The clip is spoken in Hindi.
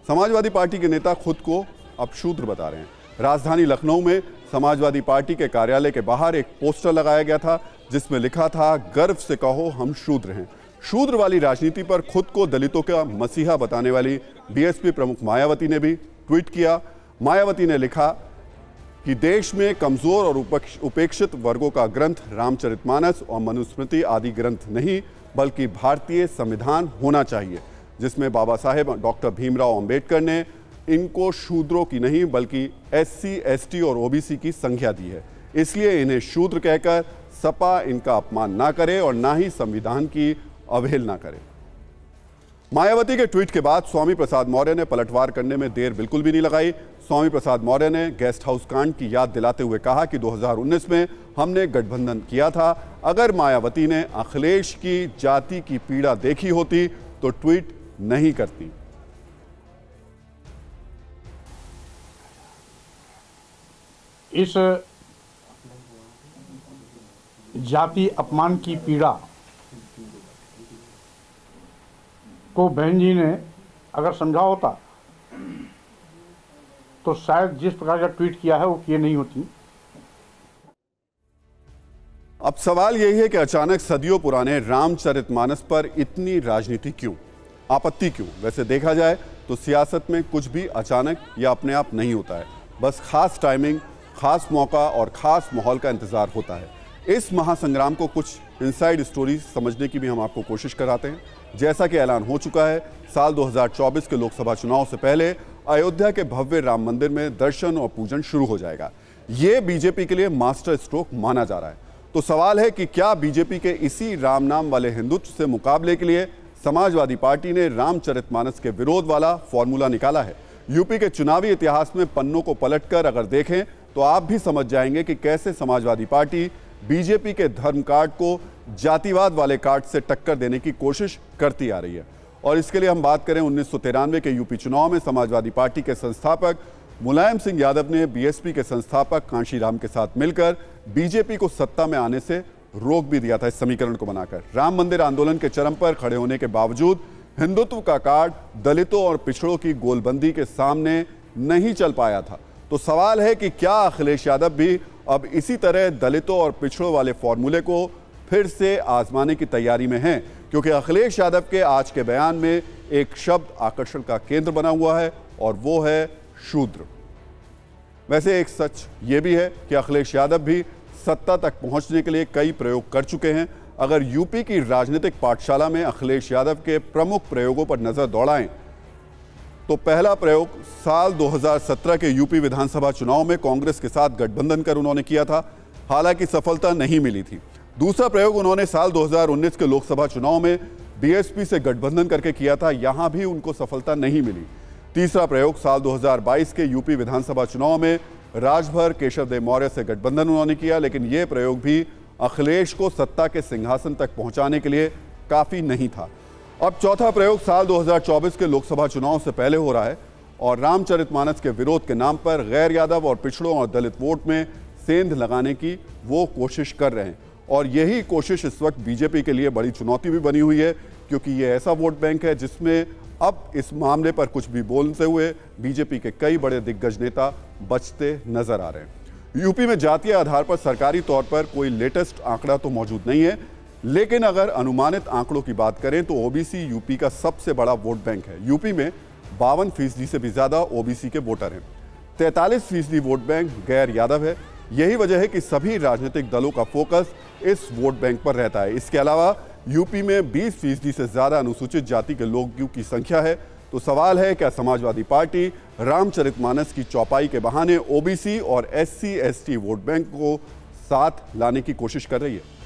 समाजवादी पार्टी के नेता खुद को अब शूद्र बता रहे हैं। राजधानी लखनऊ में समाजवादी पार्टी के कार्यालय के बाहर एक पोस्टर लगाया गया था जिसमें लिखा था, गर्व से कहो हम शूद्र हैं। शूद्र वाली राजनीति पर खुद को दलितों का मसीहा बताने वाली बीएसपी प्रमुख मायावती ने भी ट्वीट किया। मायावती ने लिखा कि देश में कमजोर और उपेक्षित वर्गों का ग्रंथ रामचरितमानस और मनुस्मृति आदि ग्रंथ नहीं, बल्कि भारतीय संविधान होना चाहिए, जिसमें बाबा साहेब डॉक्टर भीमराव अंबेडकर ने इनको शूद्रों की नहीं बल्कि एससी, एसटी और ओबीसी की संज्ञा दी है। इसलिए इन्हें शूद्र कहकर सपा इनका अपमान ना करे और ना ही संविधान की अवहेलना करे। मायावती के ट्वीट के बाद स्वामी प्रसाद मौर्य ने पलटवार करने में देर बिल्कुल भी नहीं लगाई। स्वामी प्रसाद मौर्य ने गेस्ट हाउस कांड की याद दिलाते हुए कहा कि 2019 में हमने गठबंधन किया था। अगर मायावती ने अखिलेश की जाति की पीड़ा देखी होती तो ट्वीट नहीं करती। इस जाति अपमान की पीड़ा को बहन जी ने अगर समझा होता तो शायद जिस प्रकार का ट्वीट किया है वो किए नहीं होती। अब सवाल यही है कि अचानक सदियों पुराने रामचरितमानस पर इतनी राजनीति क्यों, आपत्ति क्यों? वैसे देखा जाए तो सियासत में कुछ भी अचानक या अपने आप नहीं होता है, बस खास टाइमिंग, खास मौका और खास माहौल का इंतजार होता है। इस महासंग्राम को कुछ इनसाइड स्टोरी समझने की भी हम आपको कोशिश कराते हैं। जैसा कि ऐलान हो चुका है, साल 2024 के लोकसभा चुनाव से पहले अयोध्या के भव्य राम मंदिर में दर्शन और पूजन शुरू हो जाएगा। ये बीजेपी के लिए मास्टर स्ट्रोक माना जा रहा है। तो सवाल है कि क्या बीजेपी के इसी राम नाम वाले हिंदुत्व से मुकाबले के लिए समाजवादी पार्टी ने रामचरितमानस के विरोध वाला फॉर्मूला निकाला है? यूपी के चुनावी इतिहास में पन्नों को पलटकर अगर देखें तो आप भी समझ जाएंगे कि कैसे समाजवादी पार्टी बीजेपी के धर्म कार्ड को जातिवाद वाले कार्ड से टक्कर देने की कोशिश करती आ रही है। और इसके लिए हम बात करें 1993 के यूपी चुनाव में समाजवादी पार्टी के संस्थापक मुलायम सिंह यादव ने बीएसपी के संस्थापक कांशीराम के साथ मिलकर बीजेपी को सत्ता में आने से रोक भी दिया था। इस समीकरण को बनाकर राम मंदिर आंदोलन के चरम पर खड़े होने के बावजूद हिंदुत्व का कार्ड दलितों और पिछड़ों की गोलबंदी के सामने नहीं चल पाया था। तो सवाल है कि क्या अखिलेश यादव भी अब इसी तरह दलितों और पिछड़ों वाले फॉर्मूले को फिर से आजमाने की तैयारी में हैं? क्योंकि अखिलेश यादव के आज के बयान में एक शब्द आकर्षण का केंद्र बना हुआ है और वो है शूद्र। वैसे एक सच ये भी है कि अखिलेश यादव भी सत्ता तक पहुंचने के लिए कई प्रयोग कर चुके हैं। अगर यूपी की राजनीतिक पाठशाला में अखिलेश यादव के प्रमुख प्रयोगों पर नजर दौड़ाएं तो पहला प्रयोग साल 2017 के यूपी विधानसभा चुनाव में कांग्रेस के साथ गठबंधन कर उन्होंने किया था, हालांकि सफलता नहीं मिली थी। दूसरा प्रयोग उन्होंने साल 2019 के लोकसभा चुनाव में बीएसपी से गठबंधन करके किया था, यहां भी उनको सफलता नहीं मिली। तीसरा प्रयोग साल 2022 के यूपी विधानसभा चुनाव में राजभर केशव देव मौर्य से गठबंधन उन्होंने किया, लेकिन यह प्रयोग भी अखिलेश को सत्ता के सिंहासन तक पहुंचाने के लिए काफी नहीं था। अब चौथा प्रयोग साल 2024 के लोकसभा चुनाव से पहले हो रहा है और रामचरितमानस के विरोध के नाम पर गैर यादव और पिछड़ों और दलित वोट में सेंध लगाने की वो कोशिश कर रहे हैं। और यही कोशिश इस वक्त बीजेपी के लिए बड़ी चुनौती भी बनी हुई है, क्योंकि ये ऐसा वोट बैंक है जिसमें अब इस मामले पर कुछ भी बोलते हुए बीजेपी के कई बड़े दिग्गज नेता बचते नजर आ रहे हैं। यूपी में जातीय आधार पर सरकारी तौर पर कोई लेटेस्ट आंकड़ा तो मौजूद नहीं है, लेकिन अगर अनुमानित आंकड़ों की बात करें तो ओबीसी यूपी का सबसे बड़ा वोट बैंक है। यूपी में 52% से भी ज्यादा ओबीसी के वोटर हैं। 43% वोट बैंक गैर यादव है। यही वजह है कि सभी राजनीतिक दलों का फोकस इस वोट बैंक पर रहता है। इसके अलावा यूपी में 20% से ज्यादा अनुसूचित जाति के लोगों की संख्या है। तो सवाल है, क्या समाजवादी पार्टी रामचरितमानस की चौपाई के बहाने ओबीसी और एससी, एसटी वोट बैंक को साथ लाने की कोशिश कर रही है?